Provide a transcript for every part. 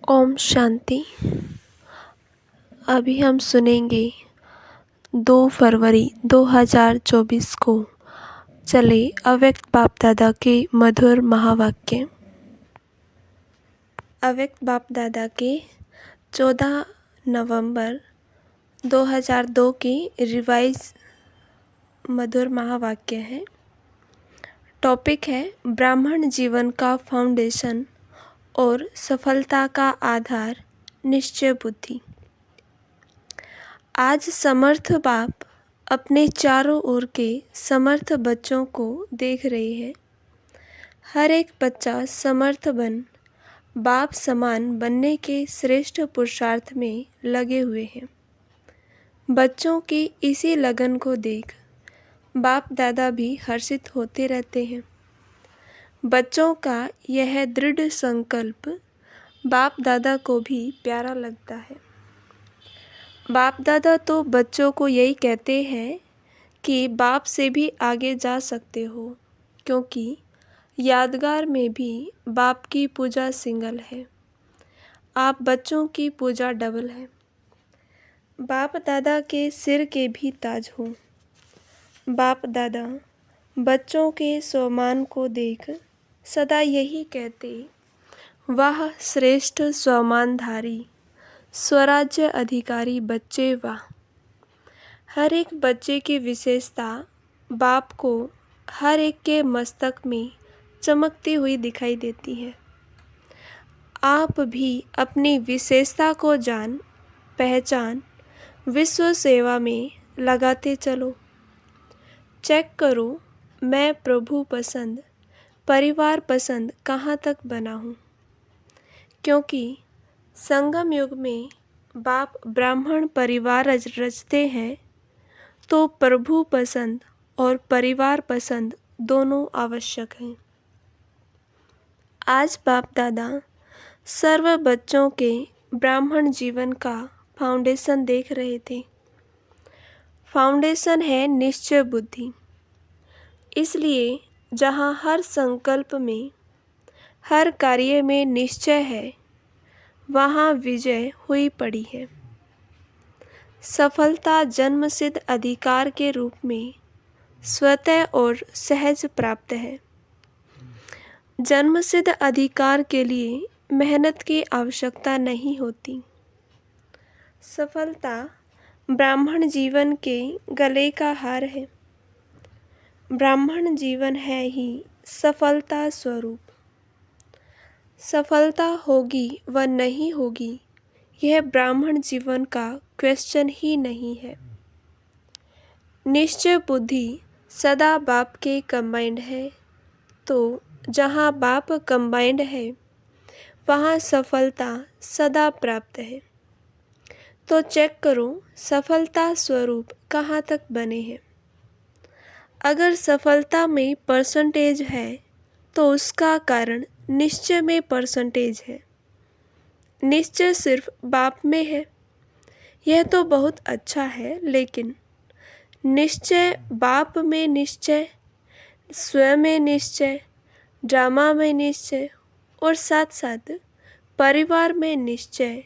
ओम शांति। अभी हम सुनेंगे 2 फरवरी 2024 को चले अव्यक्त बाप दादा के मधुर महावाक्य। अव्यक्त बाप दादा के 14 नवंबर 2002 की रिवाइज मधुर महावाक्य है। टॉपिक है ब्राह्मण जीवन का फाउंडेशन और सफलता का आधार निश्चय बुद्धि। आज समर्थ बाप अपने चारों ओर के समर्थ बच्चों को देख रहे हैं। हर एक बच्चा समर्थ बन बाप समान बनने के श्रेष्ठ पुरुषार्थ में लगे हुए हैं। बच्चों की इसी लगन को देख बाप दादा भी हर्षित होते रहते हैं। बच्चों का यह दृढ़ संकल्प बाप दादा को भी प्यारा लगता है। बाप दादा तो बच्चों को यही कहते हैं कि बाप से भी आगे जा सकते हो, क्योंकि यादगार में भी बाप की पूजा सिंगल है, आप बच्चों की पूजा डबल है। बाप दादा के सिर के भी ताज हो। बाप दादा बच्चों के स्वमान को देख सदा यही कहते, वाह श्रेष्ठ स्वमानधारी स्वराज्य अधिकारी बच्चे वाह। हर एक बच्चे की विशेषता बाप को हर एक के मस्तक में चमकती हुई दिखाई देती है। आप भी अपनी विशेषता को जान पहचान विश्व सेवा में लगाते चलो। चेक करो मैं प्रभु पसंद परिवार पसंद कहाँ तक बना हूँ, क्योंकि संगम युग में बाप ब्राह्मण परिवार रचते हैं तो प्रभु पसंद और परिवार पसंद दोनों आवश्यक हैं। आज बाप दादा सर्व बच्चों के ब्राह्मण जीवन का फाउंडेशन देख रहे थे। फाउंडेशन है निश्चय बुद्धि। इसलिए जहाँ हर संकल्प में हर कार्य में निश्चय है, वहाँ विजय हुई पड़ी है। सफलता जन्मसिद्ध अधिकार के रूप में स्वतः और सहज प्राप्त है। जन्मसिद्ध अधिकार के लिए मेहनत की आवश्यकता नहीं होती। सफलता ब्राह्मण जीवन के गले का हार है। ब्राह्मण जीवन है ही सफलता स्वरूप। सफलता होगी व नहीं होगी, यह ब्राह्मण जीवन का क्वेश्चन ही नहीं है। निश्चय बुद्धि सदा बाप के कंबाइंड है, तो जहाँ बाप कंबाइंड है वहाँ सफलता सदा प्राप्त है। तो चेक करो सफलता स्वरूप कहाँ तक बने हैं। अगर सफलता में परसेंटेज है तो उसका कारण निश्चय में परसेंटेज है। निश्चय सिर्फ बाप में है, यह तो बहुत अच्छा है, लेकिन निश्चय बाप में निश्चय, स्वयं में निश्चय, ड्रामा में निश्चय और साथ साथ परिवार में निश्चय,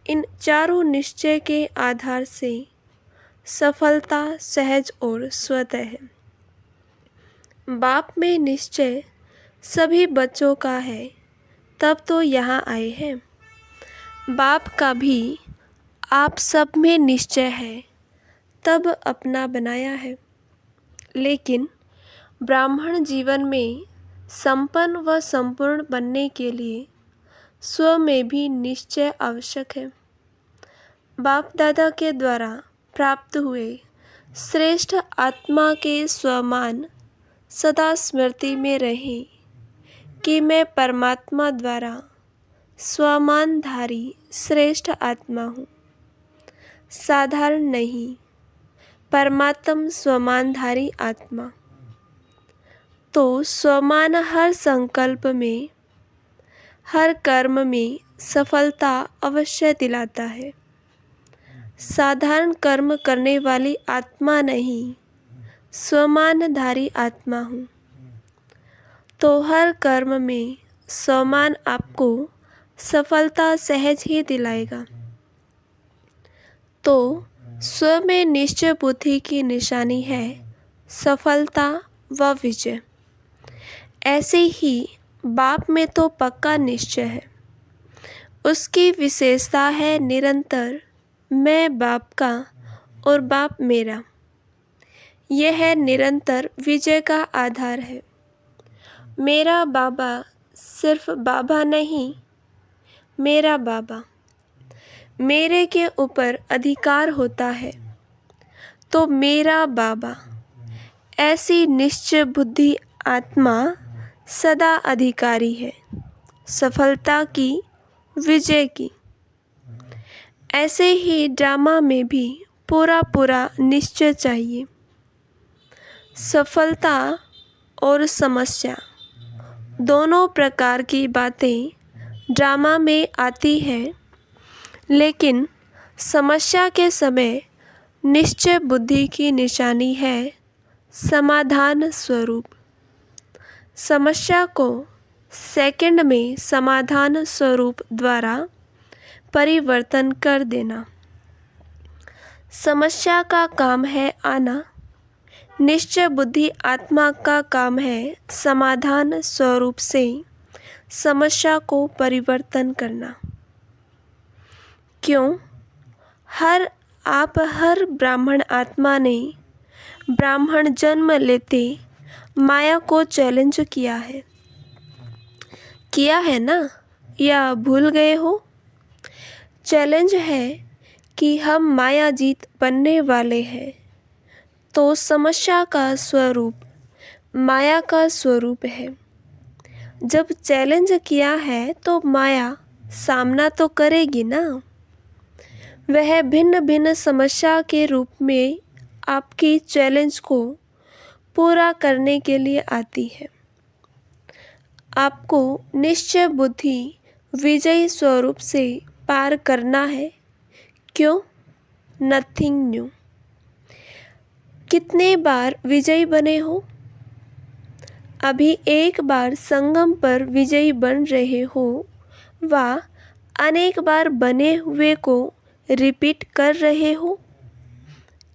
इन चारों निश्चय के आधार से सफलता सहज और स्वतः है। बाप में निश्चय सभी बच्चों का है, तब तो यहाँ आए हैं। बाप का भी आप सब में निश्चय है, तब अपना बनाया है। लेकिन ब्राह्मण जीवन में संपन्न व संपूर्ण बनने के लिए स्व में भी निश्चय आवश्यक है। बाप दादा के द्वारा प्राप्त हुए श्रेष्ठ आत्मा के स्वमान सदा स्मृति में रहे कि मैं परमात्मा द्वारा स्वमानधारी श्रेष्ठ आत्मा हूँ, साधारण नहीं, परमात्म स्वमानधारी आत्मा। तो स्वमान हर संकल्प में हर कर्म में सफलता अवश्य दिलाता है। साधारण कर्म करने वाली आत्मा नहीं, स्वमानधारी आत्मा हूँ। तो हर कर्म में स्वमान आपको सफलता सहज ही दिलाएगा। तो स्व में निश्चय बुद्धि की निशानी है सफलता व विजय। ऐसे ही बाप में तो पक्का निश्चय है। उसकी विशेषता है निरंतर मैं बाप का और बाप मेरा। यह निरंतर विजय का आधार है। मेरा बाबा सिर्फ बाबा नहीं, मेरा बाबा। मेरे के ऊपर अधिकार होता है तो मेरा बाबा। ऐसी निश्चय बुद्धि आत्मा सदा अधिकारी है सफलता की, विजय की। ऐसे ही ड्रामा में भी पूरा पूरा निश्चय चाहिए। सफलता और समस्या दोनों प्रकार की बातें ड्रामा में आती हैं, लेकिन समस्या के समय निश्चय बुद्धि की निशानी है समाधान स्वरूप। समस्या को सेकंड में समाधान स्वरूप द्वारा परिवर्तन कर देना। समस्या का काम है आना, निश्चय बुद्धि आत्मा का काम है समाधान स्वरूप से समस्या को परिवर्तन करना। क्यों? हर ब्राह्मण आत्मा ने ब्राह्मण जन्म लेते माया को चैलेंज किया है ना, या भूल गए हो? चैलेंज है कि हम मायाजीत बनने वाले हैं। तो समस्या का स्वरूप माया का स्वरूप है। जब चैलेंज किया है तो माया सामना तो करेगी ना। वह भिन्न भिन्न समस्या के रूप में आपकी चैलेंज को पूरा करने के लिए आती है। आपको निश्चय बुद्धि विजयी स्वरूप से पार करना है। क्यों? Nothing new. कितने बार विजयी बने हो? अभी एक बार संगम पर विजयी बन रहे हो व अनेक बार बने हुए को रिपीट कर रहे हो।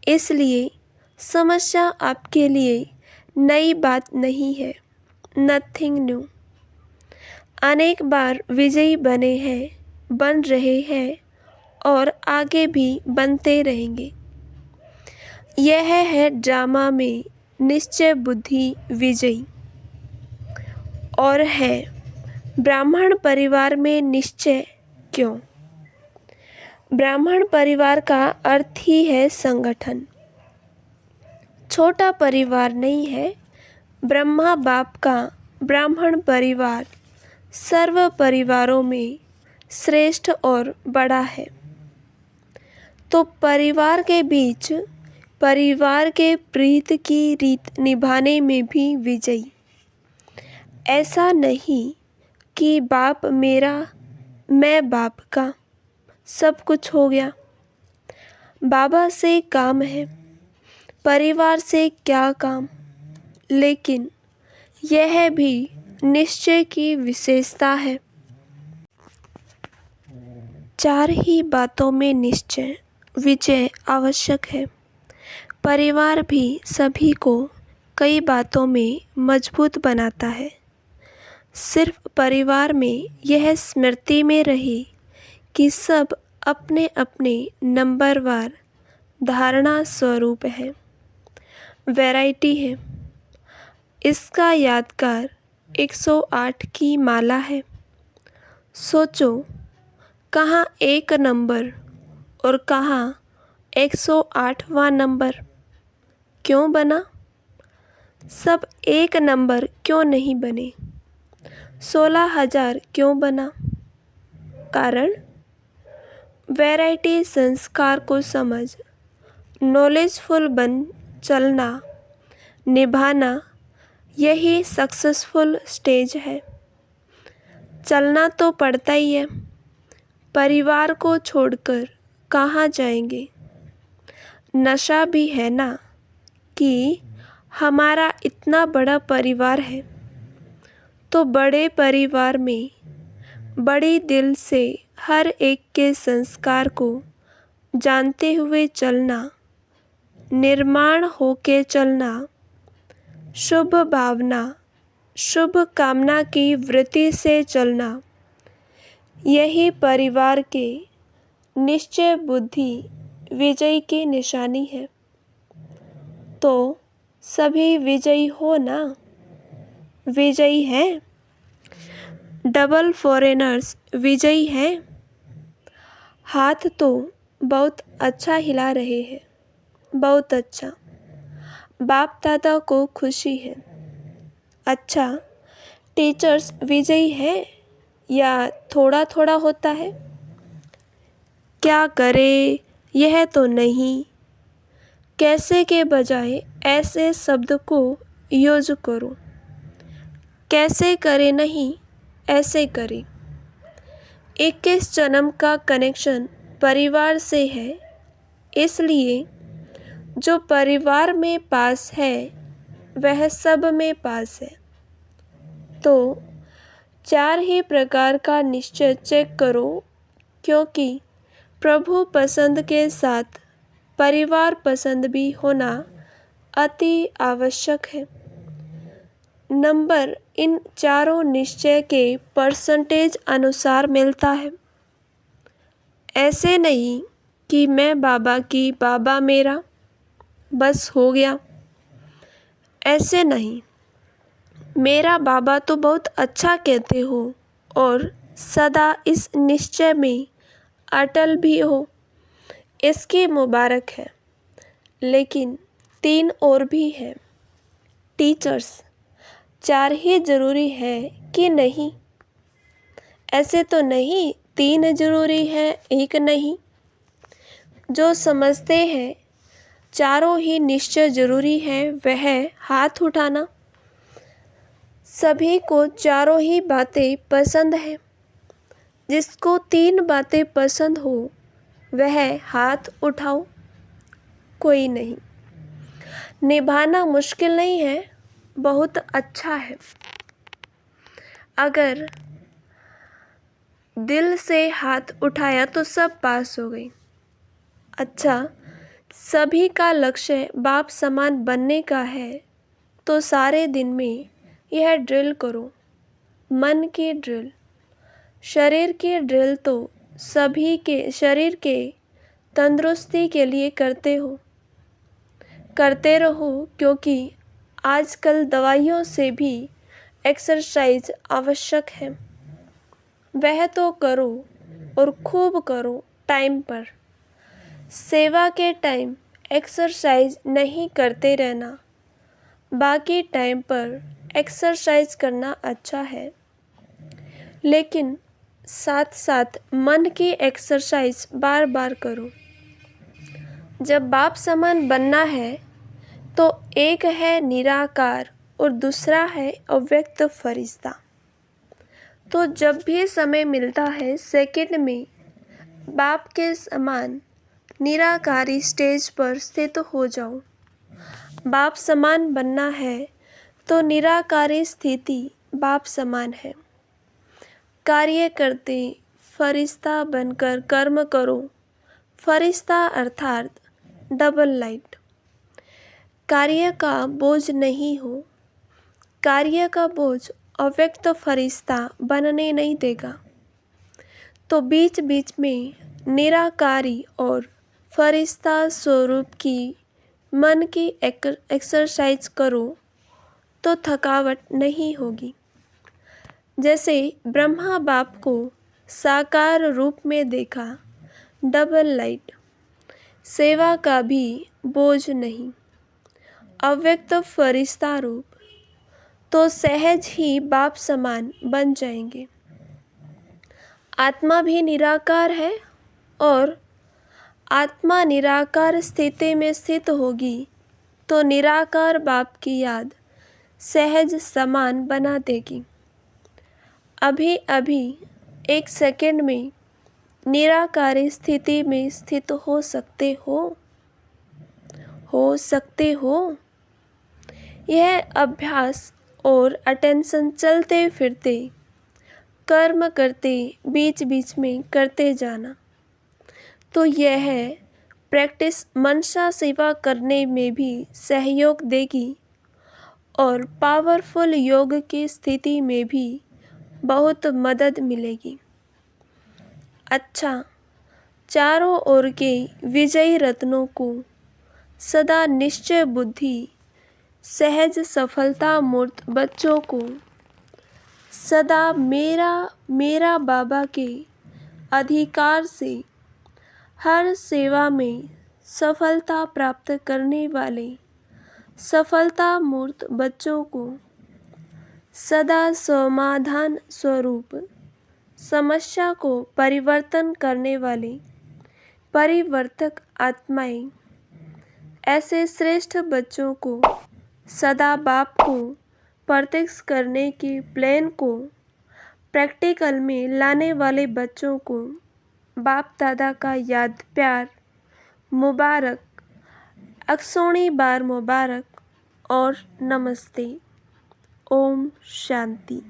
इसलिए समस्या आपके लिए नई बात नहीं है, नथिंग न्यू। अनेक बार विजयी बन रहे हैं और आगे भी बनते रहेंगे। यह है ड्रामा में निश्चय बुद्धि विजयी। और है ब्राह्मण परिवार में निश्चय क्यों? ब्राह्मण परिवार का अर्थ ही है संगठन। छोटा परिवार नहीं है। ब्रह्मा बाप का ब्राह्मण परिवार सर्व परिवारों में श्रेष्ठ और बड़ा है। तो परिवार के बीच परिवार के प्रीत की रीत निभाने में भी विजयी। ऐसा नहीं कि बाप मेरा, मैं बाप का, सब कुछ हो गया। बाबा से काम है, परिवार से क्या काम। लेकिन यह भी निश्चय की विशेषता है। चार ही बातों में निश्चय विजय आवश्यक है। परिवार भी सभी को कई बातों में मजबूत बनाता है। सिर्फ परिवार में यह स्मृति में रहे कि सब अपने अपने नंबरवार धारणा स्वरूप है, वैरायटी है। इसका यादगार 108 की माला है। सोचो, कहाँ एक नंबर और कहाँ 108वां नंबर क्यों बना? सब एक नंबर क्यों नहीं बने? 16,000 क्यों बना? कारण वैरायटी संस्कार को समझ, नॉलेजफुल बन चलना, निभाना, यही सक्सेसफुल स्टेज है। चलना तो पड़ता ही है। परिवार को छोड़कर कहाँ जाएंगे? नशा भी है ना कि हमारा इतना बड़ा परिवार है, तो बड़े परिवार में बड़ी दिल से हर एक के संस्कार को जानते हुए चलना, निर्माण होके चलना, शुभ भावना, शुभ कामना की वृत्ति से चलना, यही परिवार के निश्चय बुद्धि विजय की निशानी है। तो सभी विजयी हो ना? विजयी हैं? डबल फॉरेनर्स विजयी हैं? हाथ तो बहुत अच्छा हिला रहे हैं, बहुत अच्छा। बाप दादा को खुशी है। अच्छा, टीचर्स विजयी हैं या थोड़ा थोड़ा होता है? क्या करे, यह तो नहीं, कैसे के बजाय ऐसे शब्द को यूज करो। कैसे करे नहीं, ऐसे करे। 21 जन्म का कनेक्शन परिवार से है, इसलिए जो परिवार में पास है वह सब में पास है। तो 4 ही प्रकार का निश्चय चेक करो, क्योंकि प्रभु पसंद के साथ परिवार पसंद भी होना अति आवश्यक है। नंबर इन चारों निश्चय के परसेंटेज अनुसार मिलता है। ऐसे नहीं कि मैं बाबा की, बाबा मेरा, बस हो गया। ऐसे नहीं, मेरा बाबा तो बहुत अच्छा कहते हो और सदा इस निश्चय में अटल भी हो, इसकी मुबारक है। लेकिन 3 और भी हैं। टीचर्स 4 ही जरूरी है कि नहीं? ऐसे तो नहीं 3 जरूरी है, 1 नहीं। जो समझते हैं चारों ही निश्चय जरूरी है, वह हाथ उठाना। सभी को चारों ही बातें पसंद है। जिसको 3 बातें पसंद हो वह हाथ उठाओ। कोई नहीं। निभाना मुश्किल नहीं है, बहुत अच्छा है। अगर दिल से हाथ उठाया तो सब पास हो गई। अच्छा, सभी का लक्ष्य बाप समान बनने का है, तो सारे दिन में यह ड्रिल करो। मन की ड्रिल, शरीर की ड्रिल तो सभी के शरीर के तंदुरुस्ती के लिए करते रहो, क्योंकि आजकल दवाइयों से भी एक्सरसाइज आवश्यक है। वह तो करो और खूब करो टाइम पर। सेवा के टाइम एक्सरसाइज नहीं करते रहना, बाकी टाइम पर एक्सरसाइज करना अच्छा है। लेकिन साथ साथ मन की एक्सरसाइज बार बार करो। जब बाप समान बनना है तो एक है निराकार और दूसरा है अव्यक्त फरिश्ता। तो जब भी समय मिलता है सेकंड में बाप के समान निराकारी स्टेज पर स्थित हो जाओ। बाप समान बनना है तो निराकारी स्थिति बाप समान है। कार्य करते फरिश्ता बनकर कर्म करो। फरिश्ता अर्थात डबल लाइट। कार्य का बोझ नहीं हो। कार्य का बोझ अव्यक्त फरिश्ता बनने नहीं देगा। तो बीच बीच में निराकारी और फरिश्ता स्वरूप की मन की एक्सरसाइज करो तो थकावट नहीं होगी। जैसे ब्रह्मा बाप को साकार रूप में देखा, डबल लाइट। सेवा का भी बोझ नहीं। अव्यक्त फरिश्ता रूप, तो सहज ही बाप समान बन जाएंगे। आत्मा भी निराकार है और आत्मा निराकार स्थिति में स्थित होगी तो निराकार बाप की याद सहज समान बना देगी। अभी अभी 1 सेकंड में निराकारी स्थिति में स्थित हो सकते हो। यह अभ्यास और अटेंशन चलते फिरते कर्म करते बीच बीच में करते जाना। तो यह प्रैक्टिस मनसा सेवा करने में भी सहयोग देगी और पावरफुल योग की स्थिति में भी बहुत मदद मिलेगी। अच्छा, चारों ओर के विजयी रत्नों को सदा निश्चय बुद्धि सहज सफलता मूर्त बच्चों को सदा मेरा मेरा बाबा के अधिकार से हर सेवा में सफलता प्राप्त करने वाले सफलता मूर्त बच्चों को सदा समाधान स्वरूप समस्या को परिवर्तन करने वाले परिवर्तक आत्माएं, ऐसे श्रेष्ठ बच्चों को सदा बाप को प्रत्यक्ष करने के प्लान को प्रैक्टिकल में लाने वाले बच्चों को बाप दादा का याद प्यार मुबारक, अक्षोणी बार मुबारक और नमस्ते। ओम शांति।